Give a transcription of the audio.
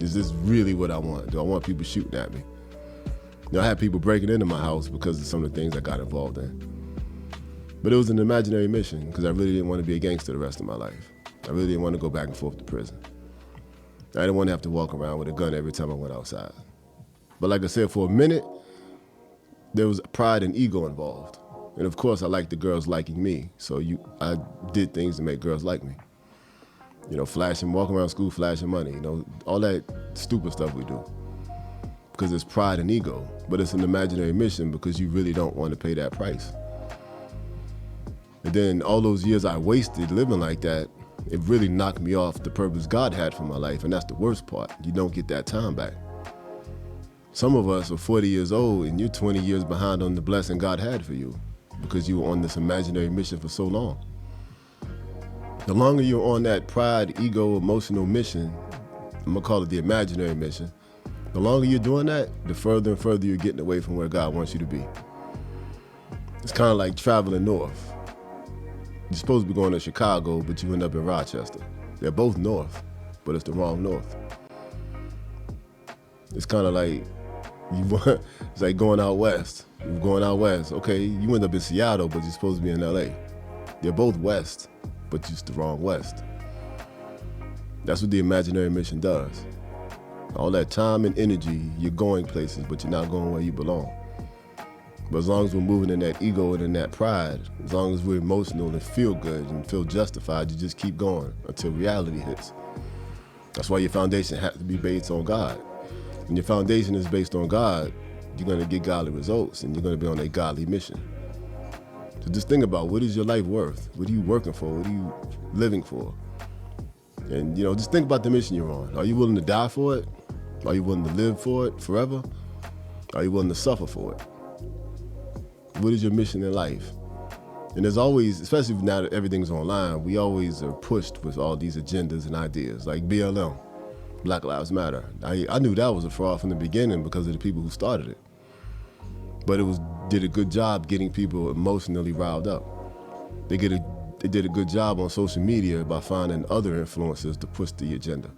Is this really what I want? Do I want people shooting at me? I had people breaking into my house because of some of the things I got involved in. But it was an imaginary mission because I really didn't want to be a gangster the rest of my life. I really didn't want to go back and forth to prison. I didn't want to have to walk around with a gun every time I went outside. But like I said, for a minute, there was pride and ego involved. And of course, I liked the girls liking me. So I did things to make girls like me. Flashing, walking around school, flashing money, all that stupid stuff we do. Because it's pride and ego. But it's an imaginary mission because you really don't want to pay that price. And then all those years I wasted living like that, it really knocked me off the purpose God had for my life, and that's the worst part. You don't get that time back. Some of us are 40 years old and you're 20 years behind on the blessing God had for you because you were on this imaginary mission for so long. The longer you're on that pride, ego, emotional mission, I'm gonna call it the imaginary mission, the longer you're doing that, the further and further you're getting away from where God wants you to be. It's kind of like traveling north. You're supposed to be going to Chicago, but you end up in Rochester. They're both north, but it's the wrong north. It's kind of like, it's like going out west. You're going out west. Okay, you end up in Seattle, but you're supposed to be in LA. They're both west, but it's the wrong west. That's what the imaginary mission does. All that time and energy, you're going places, but you're not going where you belong. But as long as we're moving in that ego and in that pride, as long as we're emotional and feel good and feel justified, you just keep going until reality hits. That's why your foundation has to be based on God. When your foundation is based on God, you're going to get godly results and you're going to be on a godly mission. So just think about, what is your life worth? What are you working for? What are you living for? And just think about the mission you're on. Are you willing to die for it? Are you willing to live for it forever? Are you willing to suffer for it? What is your mission in life? And there's always, especially now that everything's online, we always are pushed with all these agendas and ideas, like BLM, Black Lives Matter. I knew that was a fraud from the beginning because of the people who started it. But did a good job getting people emotionally riled up. They did a good job on social media by finding other influencers to push the agenda.